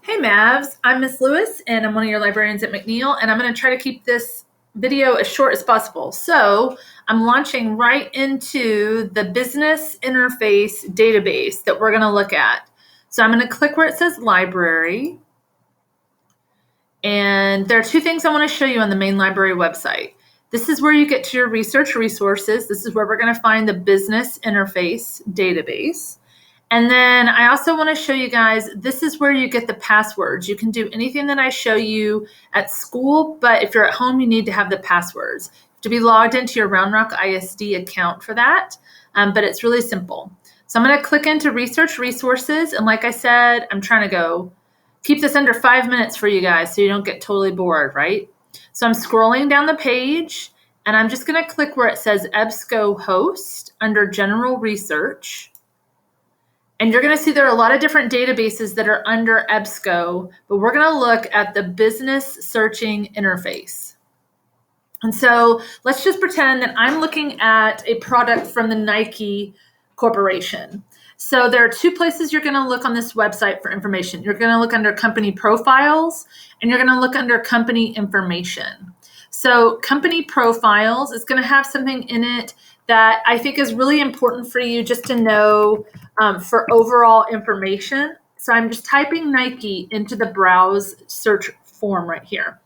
Hey Mavs, I'm Miss Lewis and I'm one of your librarians at McNeil, and I'm going to try to keep this video as short as possible. So I'm launching right into the business interface database that we're going to look at. So I'm going to click where it says library, and there are two things I want to show you on the main library website. This is where you get to your research resources. This is where we're going to find the business interface database. And then I also want to show you guys, this is where you get the passwords. You can do anything that I show you at school, but if you're at home, you need to have the passwords. To be logged into your Round Rock ISD account for that, but it's really simple. So I'm going to click into Research Resources, and like I said, I'm trying to keep this under 5 minutes for you guys so you don't get totally bored, right? So I'm scrolling down the page, and I'm just going to click where it says EBSCOhost under General Research. And you're going to see there are a lot of different databases that are under EBSCO, but we're going to look at the business searching interface. And so let's just pretend that I'm looking at a product from the Nike Corporation. So there are two places you're going to look on this website for information. You're going to look under company profiles, and you're going to look under company information. So company profiles is going to have something in it that I think is really important for you just to know for overall information. So I'm just typing Nike into the browse search form right here.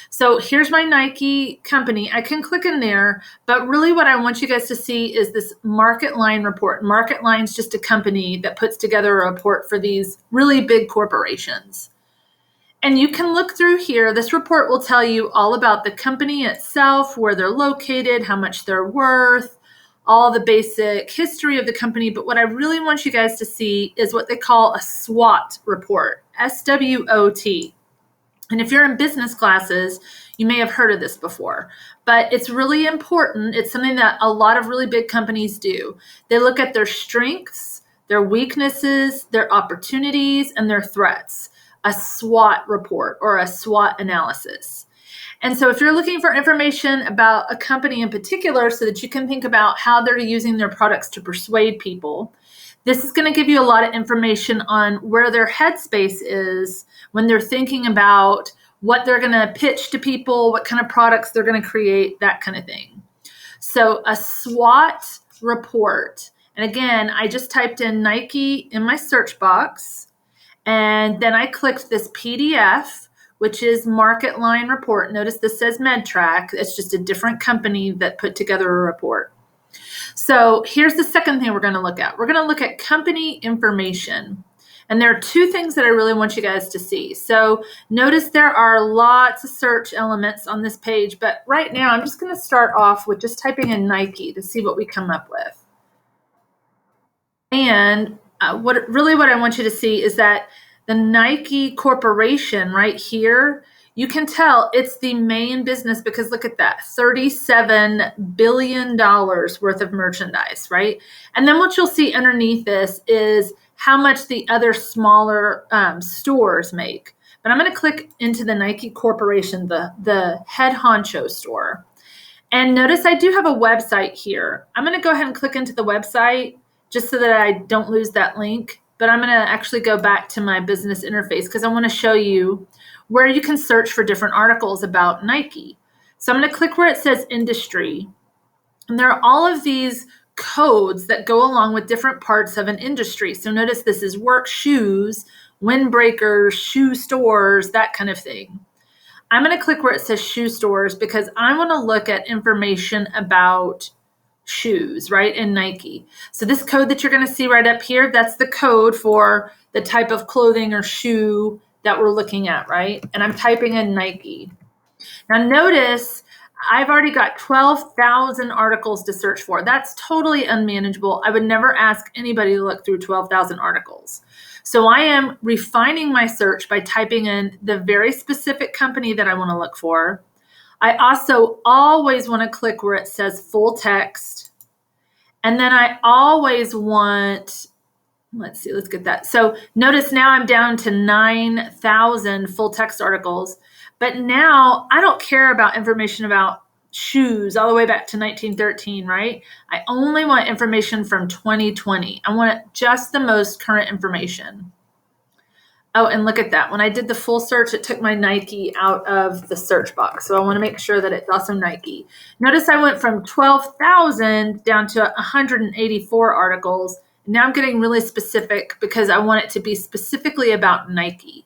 So here's my Nike company. I can click in there, but really what I want you guys to see is this MarketLine report. MarketLine is just a company that puts together a report for these really big corporations. And you can look through here. This report will tell you all about the company itself, where they're located, how much they're worth, all the basic history of the company. But what I really want you guys to see is what they call a SWOT report, SWOT. And if you're in business classes, you may have heard of this before, but it's really important. It's something that a lot of really big companies do. They look at their strengths, their weaknesses, their opportunities, and their threats. A SWOT report or a SWOT analysis. And so if you're looking for information about a company in particular so that you can think about how they're using their products to persuade people, this is going to give you a lot of information on where their headspace is when they're thinking about what they're going to pitch to people, what kind of products they're going to create, that kind of thing. So a SWOT report. And again, I just typed in Nike in my search box, and then I clicked this PDF, which is MarketLine report. Notice this says MedTrack. It's just a different company that put together a report. So here's the second thing we're going to look at. We're going to look at company information. And there are two things that I really want you guys to see. So notice there are lots of search elements on this page, but right now I'm just going to start off with just typing in Nike to see what we come up with. And what I want you to see is that the Nike Corporation right here, you can tell it's the main business because look at that, $37 billion worth of merchandise, right? And then what you'll see underneath this is how much the other smaller stores make. But I'm going to click into the Nike Corporation, the head honcho store. And notice I do have a website here. I'm going to go ahead and click into the website just so that I don't lose that link. But I'm going to actually go back to my business interface because I want to show you where you can search for different articles about Nike. So I'm going to click where it says industry. And there are all of these codes that go along with different parts of an industry. So notice this is work shoes, windbreakers, shoe stores, that kind of thing. I'm going to click where it says shoe stores because I want to look at information about shoes, right, in Nike. So this code that you're going to see right up here, that's the code for the type of clothing or shoe that we're looking at, right? And I'm typing in Nike. Now notice I've already got 12,000 articles to search for. That's totally unmanageable. I would never ask anybody to look through 12,000 articles. So I am refining my search by typing in the very specific company that I want to look for. I also always want to click where it says full text. And then I always want, let's get that. So notice now I'm down to 9,000 full text articles. But now I don't care about information about shoes all the way back to 1913, right? I only want information from 2020. I want just the most current information. Oh, and look at that. When I did the full search, it took my Nike out of the search box. So I want to make sure that it's also Nike. Notice I went from 12,000 down to 184 articles. Now I'm getting really specific because I want it to be specifically about Nike.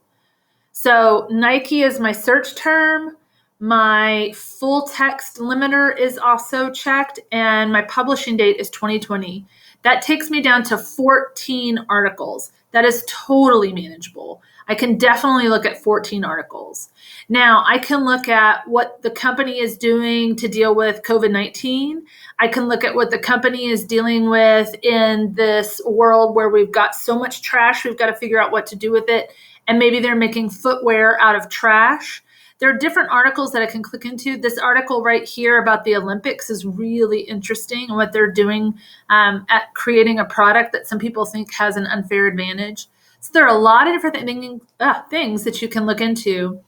So Nike is my search term. My full text limiter is also checked, and my publishing date is 2020. That takes me down to 14 articles. That is totally manageable. I can definitely look at 14 articles. Now, I can look at what the company is doing to deal with COVID-19. I can look at what the company is dealing with in this world where we've got so much trash, we've got to figure out what to do with it. And maybe they're making footwear out of trash. There are different articles that I can click into. This article right here about the Olympics is really interesting and what they're doing at creating a product that some people think has an unfair advantage. So there are a lot of different things that you can look into.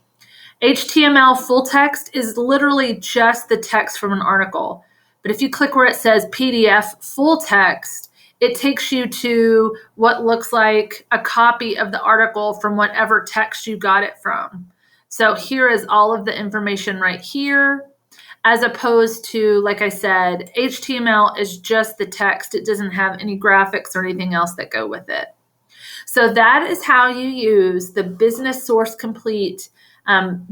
HTML full text is literally just the text from an article. But if you click where it says PDF full text, it takes you to what looks like a copy of the article from whatever text you got it from. So here is all of the information right here, as opposed to, like I said, HTML is just the text. It doesn't have any graphics or anything else that go with it. So that is how you use the Business Source Complete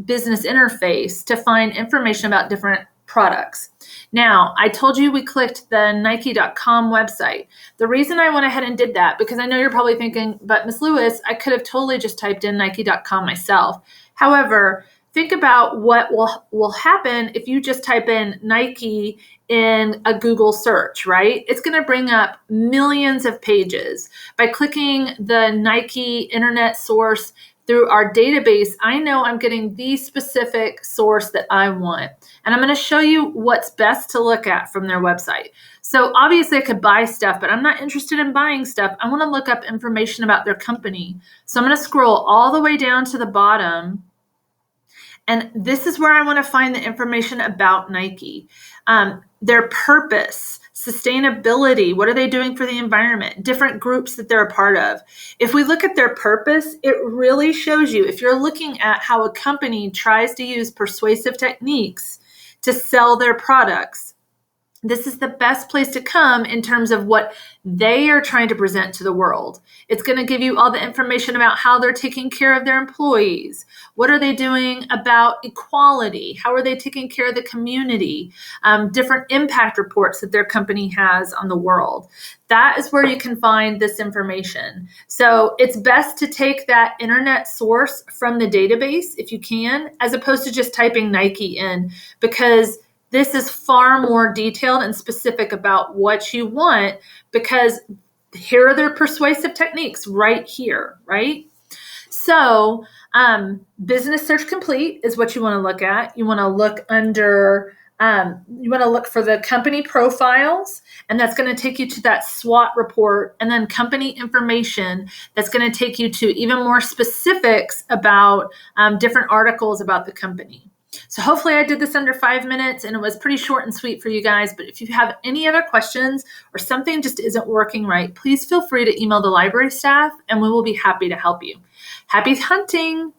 business interface to find information about different products. Now, I told you we clicked the Nike.com website. The reason I went ahead and did that, because I know you're probably thinking, but Ms. Lewis, I could have totally just typed in Nike.com myself. However, think about what will happen if you just type in Nike in a Google search, right? It's going to bring up millions of pages. By clicking the Nike internet source through our database, I know I'm getting the specific source that I want. And I'm going to show you what's best to look at from their website. So obviously I could buy stuff, but I'm not interested in buying stuff. I want to look up information about their company. So I'm going to scroll all the way down to the bottom. And this is where I want to find the information about Nike. Their purpose, sustainability, what are they doing for the environment, different groups that they're a part of. If we look at their purpose, it really shows you, if you're looking at how a company tries to use persuasive techniques to sell their products, this is the best place to come in terms of what they are trying to present to the world. It's going to give you all the information about how they're taking care of their employees. What are they doing about equality? How are they taking care of the community? Different impact reports that their company has on the world. That is where you can find this information. So it's best to take that internet source from the database if you can, as opposed to just typing Nike in, because this is far more detailed and specific about what you want, because here are their persuasive techniques right here, right? So Business Search Complete is what you want to look at. You want to look under, you want to look for the company profiles, and that's going to take you to that SWOT report, and then company information that's going to take you to even more specifics about different articles about the company. So hopefully I did this under 5 minutes, and it was pretty short and sweet for you guys. But if you have any other questions or something just isn't working right, please feel free to email the library staff and we will be happy to help you. Happy hunting!